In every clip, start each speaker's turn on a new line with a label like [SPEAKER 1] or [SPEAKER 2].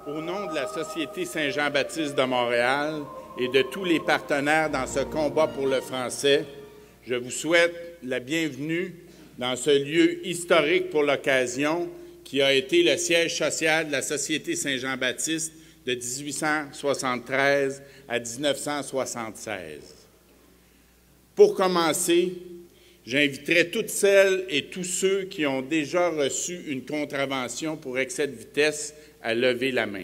[SPEAKER 1] Au nom de la Société Saint-Jean-Baptiste de Montréal et de tous les partenaires dans ce combat pour le français, je vous souhaite la bienvenue dans ce lieu historique pour l'occasion qui a été le siège social de la Société Saint-Jean-Baptiste de 1873 à 1976. Pour commencer, j'inviterai toutes celles et tous ceux qui ont déjà reçu une contravention pour excès de vitesse à lever la main.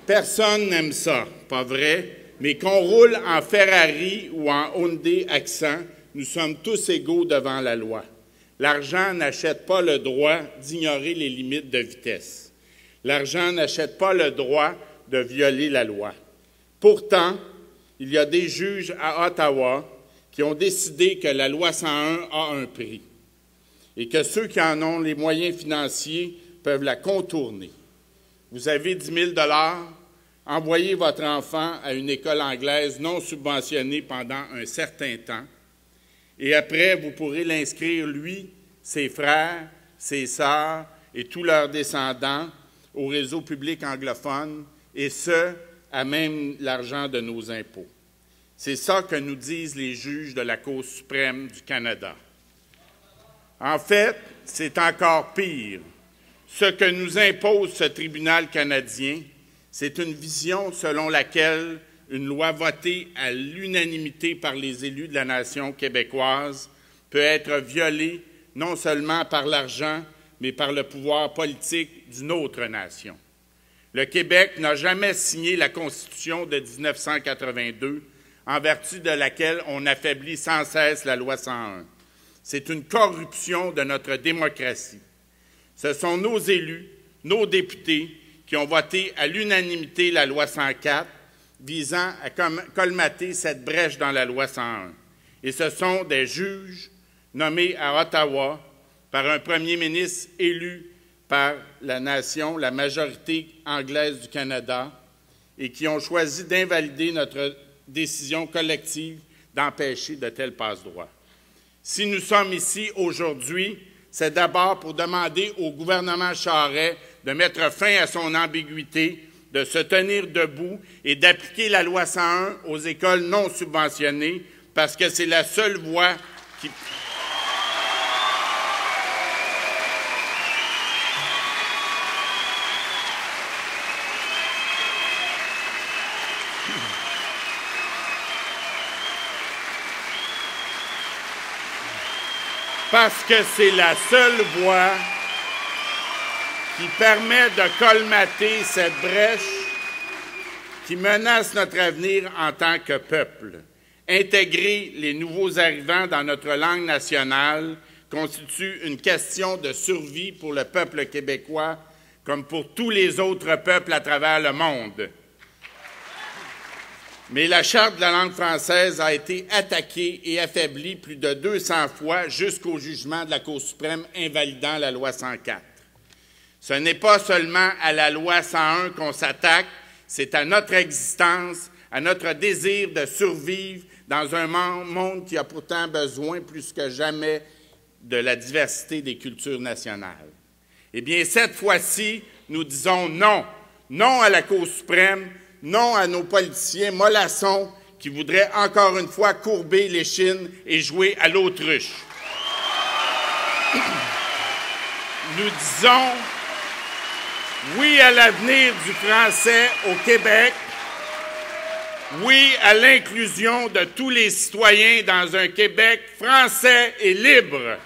[SPEAKER 1] Personne n'aime ça, pas vrai? Mais qu'on roule en Ferrari ou en Hyundai Accent, nous sommes tous égaux devant la loi. L'argent n'achète pas le droit d'ignorer les limites de vitesse. L'argent n'achète pas le droit de violer la loi. Pourtant, il y a des juges à Ottawa qui ont décidé que la loi 101 a un prix et que ceux qui en ont les moyens financiers peuvent la contourner. Vous avez 10 000 $, envoyez votre enfant à une école anglaise non subventionnée pendant un certain temps, et après, vous pourrez l'inscrire, lui, ses frères, ses sœurs et tous leurs descendants au réseau public anglophone, et ce, à même l'argent de nos impôts. C'est ça que nous disent les juges de la Cour suprême du Canada. En fait, c'est encore pire. Ce que nous impose ce tribunal canadien, c'est une vision selon laquelle une loi votée à l'unanimité par les élus de la nation québécoise peut être violée non seulement par l'argent, mais par le pouvoir politique d'une autre nation. Le Québec n'a jamais signé la Constitution de 1982, en vertu de laquelle on affaiblit sans cesse la loi 101. C'est une corruption de notre démocratie. Ce sont nos élus, nos députés, qui ont voté à l'unanimité la loi 104, visant à colmater cette brèche dans la loi 101. Et ce sont des juges nommés à Ottawa par un premier ministre élu par la nation, la majorité anglaise du Canada, et qui ont choisi d'invalider notre décision collective d'empêcher de tels passe-droits. Si nous sommes ici aujourd'hui, c'est d'abord pour demander au gouvernement Charest de mettre fin à son ambiguïté, de se tenir debout et d'appliquer la loi 101 aux écoles non subventionnées, parce que c'est la seule voie qui... Parce que c'est la seule voie qui permet de colmater cette brèche qui menace notre avenir en tant que peuple. Intégrer les nouveaux arrivants dans notre langue nationale constitue une question de survie pour le peuple québécois, comme pour tous les autres peuples à travers le monde. Mais la Charte de la langue française a été attaquée et affaiblie plus de 200 fois jusqu'au jugement de la Cour suprême invalidant la loi 104. Ce n'est pas seulement à la loi 101 qu'on s'attaque, c'est à notre existence, à notre désir de survivre dans un monde qui a pourtant besoin plus que jamais de la diversité des cultures nationales. Eh bien, cette fois-ci, nous disons non. Non à la Cour suprême, non à nos politiciens mollassons qui voudraient encore une fois courber l'échine et jouer à l'autruche. Nous disons oui à l'avenir du français au Québec, oui à l'inclusion de tous les citoyens dans un Québec français et libre.